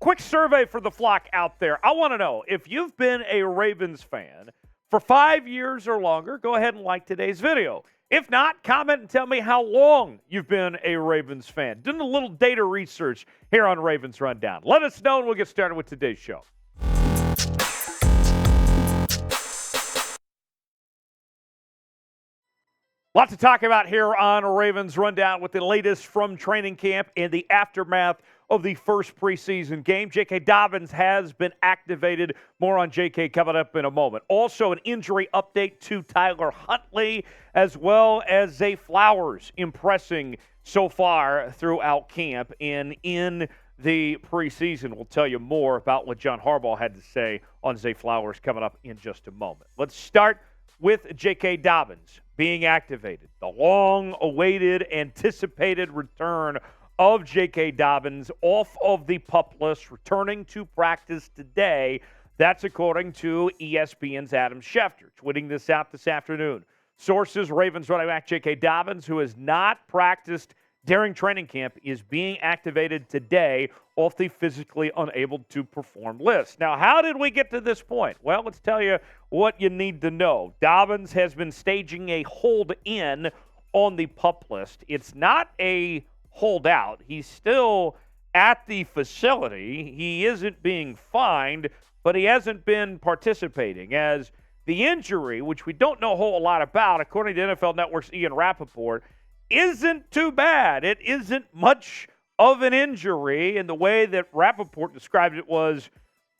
quick survey for the flock out there. I want to know, if you've been a Ravens fan for 5 years or longer, go ahead and like today's video. If not, comment and tell me how long you've been a Ravens fan. Doing a little data research here on Ravens Rundown. Let us know, and we'll get started with today's show. Lots to talk about here on Ravens Rundown with the latest from training camp and the aftermath of the first preseason game. J.K. Dobbins has been activated. More on J.K. coming up in a moment. Also, an injury update to Tyler Huntley, as well as Zay Flowers impressing so far throughout camp and in the preseason. We'll tell you more about what John Harbaugh had to say on Zay Flowers coming up in just a moment. Let's start with J.K. Dobbins being activated. The long-awaited, anticipated return of J.K. Dobbins off of the PUP list, returning to practice today. That's according to ESPN's Adam Schefter, tweeting this out this afternoon. Sources, Ravens running back J.K. Dobbins, who has not practiced during training camp, is being activated today off the physically unable to perform list. Now, how did we get to this point? Well, let's tell you what you need to know. Dobbins has been staging a hold-in on the PUP list. It's not a holdout. He's still at the facility. He isn't being fined, but he hasn't been participating, as the injury, which we don't know a whole lot about, according to NFL Network's Ian Rapoport, isn't too bad. It isn't much of an injury, and the way that Rapoport described it was,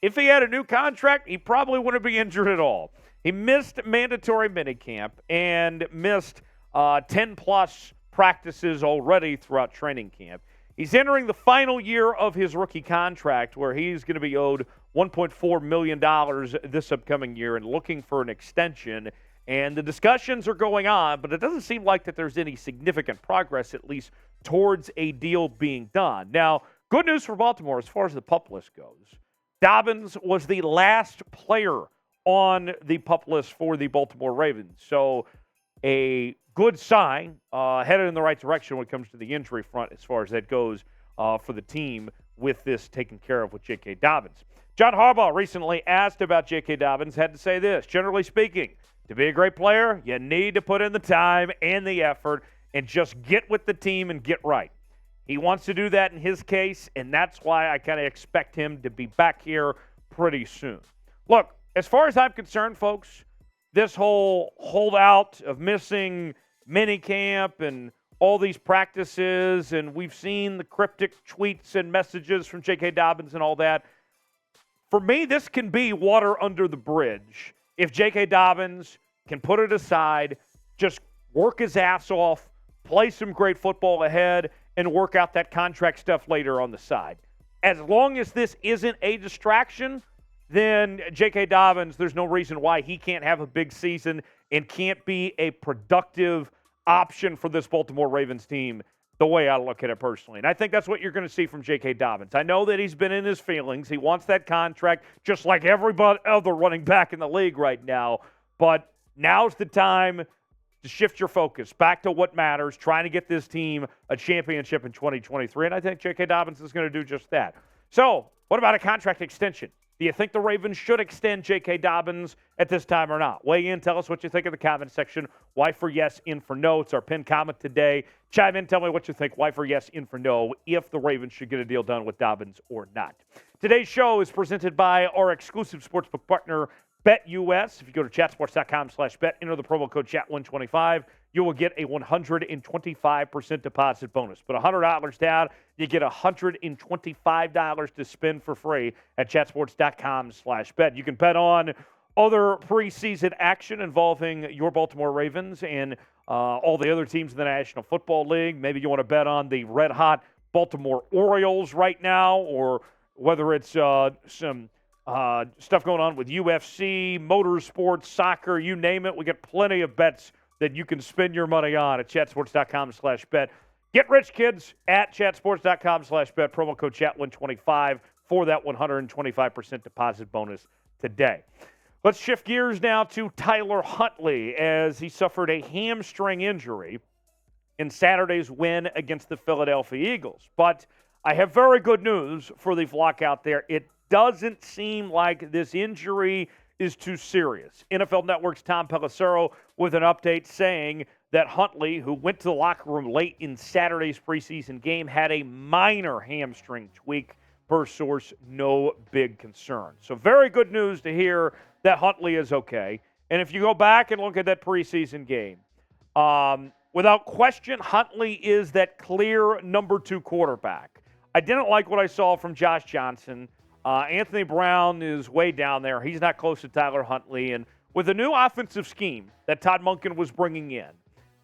if he had a new contract, he probably wouldn't be injured at all. He missed mandatory minicamp and missed 10-plus practices already throughout training camp. He's entering the final year of his rookie contract, where he's going to be owed $1.4 million this upcoming year and looking for an extension. And the discussions are going on, but it doesn't seem like that there's any significant progress, at least towards a deal being done. Now, good news for Baltimore as far as the PUP list goes. Dobbins was the last player on the PUP list for the Baltimore Ravens. So a good sign, headed in the right direction when it comes to the injury front as far as that goes for the team with this taken care of with J.K. Dobbins. John Harbaugh recently asked about J.K. Dobbins, had to say this: generally speaking, to be a great player, you need to put in the time and the effort and just get with the team and get right. He wants to do that in his case, and that's why I kind of expect him to be back here pretty soon. Look, as far as I'm concerned, folks, this whole holdout of missing minicamp and all these practices, and we've seen the cryptic tweets and messages from J.K. Dobbins and all that. For me, this can be water under the bridge if J.K. Dobbins can put it aside, just work his ass off, play some great football ahead, and work out that contract stuff later on the side. As long as this isn't a distraction, then J.K. Dobbins, there's no reason why he can't have a big season and can't be a productive option for this Baltimore Ravens team, the way I look at it personally. And I think that's what you're going to see from J.K. Dobbins. I know that he's been in his feelings. He wants that contract just like every other running back in the league right now. But now's the time to shift your focus back to what matters, trying to get this team a championship in 2023. And I think J.K. Dobbins is going to do just that. So what about a contract extension? Do you think the Ravens should extend J.K. Dobbins at this time or not? Weigh in. Tell us what you think in the comment section. Y for yes, in for no. It's our pinned comment today. Chime in. Tell me what you think. Y for yes, in for no, if the Ravens should get a deal done with Dobbins or not. Today's show is presented by our exclusive sportsbook partner, BetUS. If you go to chatsports.com/bet, enter the promo code chat125, you will get a 125% deposit bonus. Put $100 down, you get $125 to spend for free at chatsports.com/bet. You can bet on other preseason action involving your Baltimore Ravens and all the other teams in the National Football League. Maybe you want to bet on the red-hot Baltimore Orioles right now, or whether it's some stuff going on with UFC, motorsports, soccer, you name it. We get plenty of bets that you can spend your money on at chatsports.com/bet. Get rich, kids, at chatsports.com/bet. Promo code chat125 for that 125% deposit bonus today. Let's shift gears now to Tyler Huntley, as he suffered a hamstring injury in Saturday's win against the Philadelphia Eagles. But I have very good news for the flock out there. It doesn't seem like this injury is too serious. NFL Network's Tom Pelissero with an update saying that Huntley, who went to the locker room late in Saturday's preseason game, had a minor hamstring tweak. Per source, no big concern. So very good news to hear that Huntley is okay. And if you go back and look at that preseason game, without question, Huntley is that clear number 2 quarterback. I didn't like what I saw from Josh Johnson. Anthony Brown is way down there. He's not close to Tyler Huntley. And with the new offensive scheme that Todd Monken was bringing in,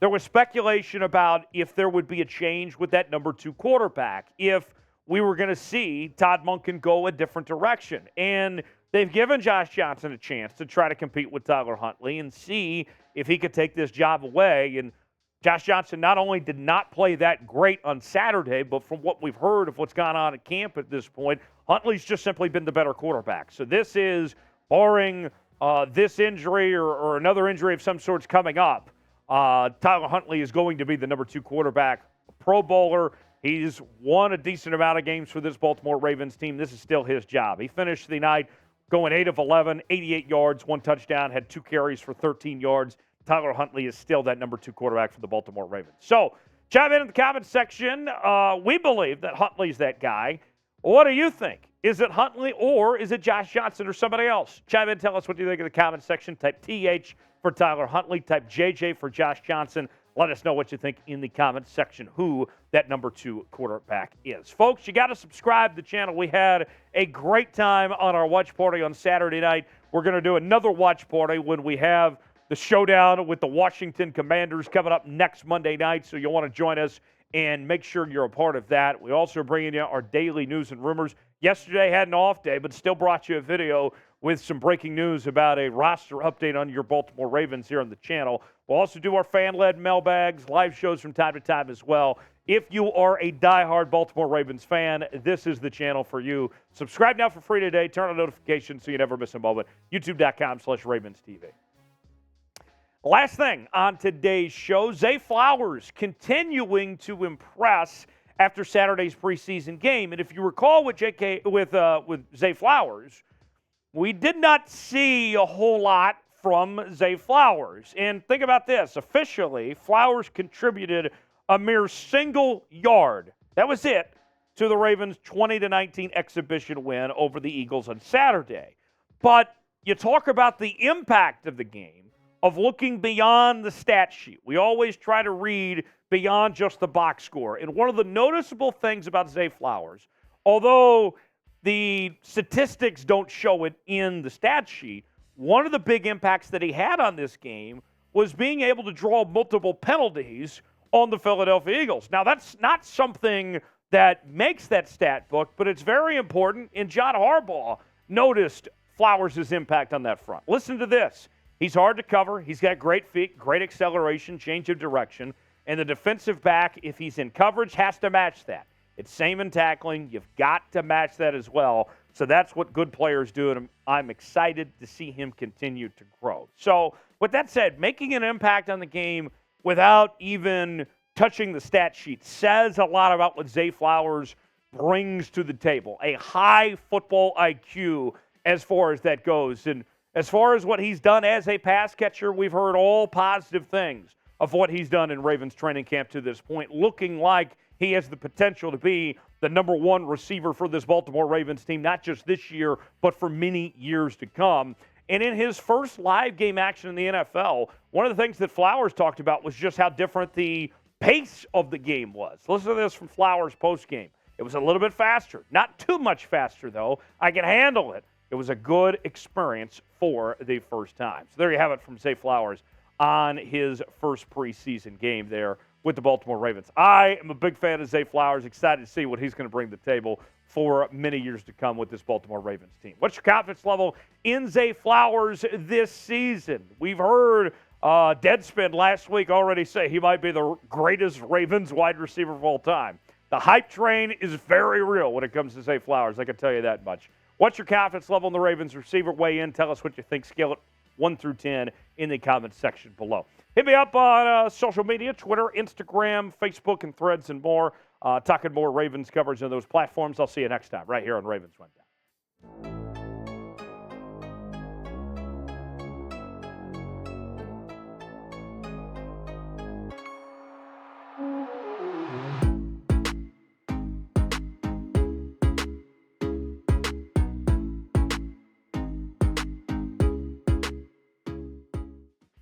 there was speculation about if there would be a change with that number 2 quarterback, if we were going to see Todd Monken go a different direction. And they've given Josh Johnson a chance to try to compete with Tyler Huntley and see if he could take this job away. And Josh Johnson not only did not play that great on Saturday, but from what we've heard of what's gone on at camp at this point, Huntley's just simply been the better quarterback. So this is, barring this injury or another injury of some sorts coming up, Tyler Huntley is going to be the number 2 quarterback, a Pro Bowler. He's won a decent amount of games for this Baltimore Ravens team. This is still his job. He finished the night going 8 of 11, 88 yards, 1 touchdown, had 2 carries for 13 yards. Tyler Huntley is still that number 2 quarterback for the Baltimore Ravens. So chime in the comments section. We believe that Huntley's that guy. What do you think? Is it Huntley or is it Josh Johnson or somebody else? Chime in, tell us what you think in the comments section. Type TH for Tyler Huntley. Type JJ for Josh Johnson. Let us know what you think in the comments section, who that number 2 quarterback is. Folks, you got to subscribe to the channel. We had a great time on our watch party on Saturday night. We're going to do another watch party when we have the showdown with the Washington Commanders coming up next Monday night. So you'll want to join us and make sure you're a part of that. We also are bringing you our daily news and rumors. Yesterday had an off day, but still brought you a video with some breaking news about a roster update on your Baltimore Ravens here on the channel. We'll also do our fan-led mailbags, live shows from time to time as well. If you are a diehard Baltimore Ravens fan, this is the channel for you. Subscribe now for free today. Turn on notifications so you never miss a moment. YouTube.com/RavensTV. Last thing on today's show, Zay Flowers continuing to impress after Saturday's preseason game. And if you recall with Zay Flowers, we did not see a whole lot from Zay Flowers. And think about this. Officially, Flowers contributed a mere single yard. That was it to the Ravens' 20-19 exhibition win over the Eagles on Saturday. But you talk about the impact of the game, of looking beyond the stat sheet. We always try to read beyond just the box score. And one of the noticeable things about Zay Flowers, although the statistics don't show it in the stat sheet, one of the big impacts that he had on this game was being able to draw multiple penalties on the Philadelphia Eagles. Now, that's not something that makes that stat book, but it's very important, and John Harbaugh noticed Flowers' impact on that front. Listen to this. He's hard to cover. He's got great feet, great acceleration, change of direction, and the defensive back, if he's in coverage, has to match that. It's same in tackling. You've got to match that as well. So that's what good players do, and I'm excited to see him continue to grow. So with that said, making an impact on the game without even touching the stat sheet says a lot about what Zay Flowers brings to the table. A high football IQ as far as that goes. And as far as what he's done as a pass catcher, we've heard all positive things of what he's done in Ravens training camp to this point, looking like he has the potential to be the number 1 receiver for this Baltimore Ravens team, not just this year, but for many years to come. And in his first live game action in the NFL, one of the things that Flowers talked about was just how different the pace of the game was. Listen to this from Flowers post-game. It was a little bit faster. Not too much faster, though. I can handle it. It was a good experience for the first time. So there you have it from Zay Flowers on his first preseason game there with the Baltimore Ravens. I am a big fan of Zay Flowers, excited to see what he's going to bring to the table for many years to come with this Baltimore Ravens team. What's your confidence level in Zay Flowers this season? We've heard Deadspin last week already say he might be the greatest Ravens wide receiver of all time. The hype train is very real when it comes to Zay Flowers, I can tell you that much. What's your confidence level in the Ravens receiver? Weigh in. Tell us what you think. Scale it 1 through 10 in the comments section below. Hit me up on social media, Twitter, Instagram, Facebook, and Threads, and more. talking more Ravens coverage on those platforms. I'll see you next time right here on Ravens Rundown.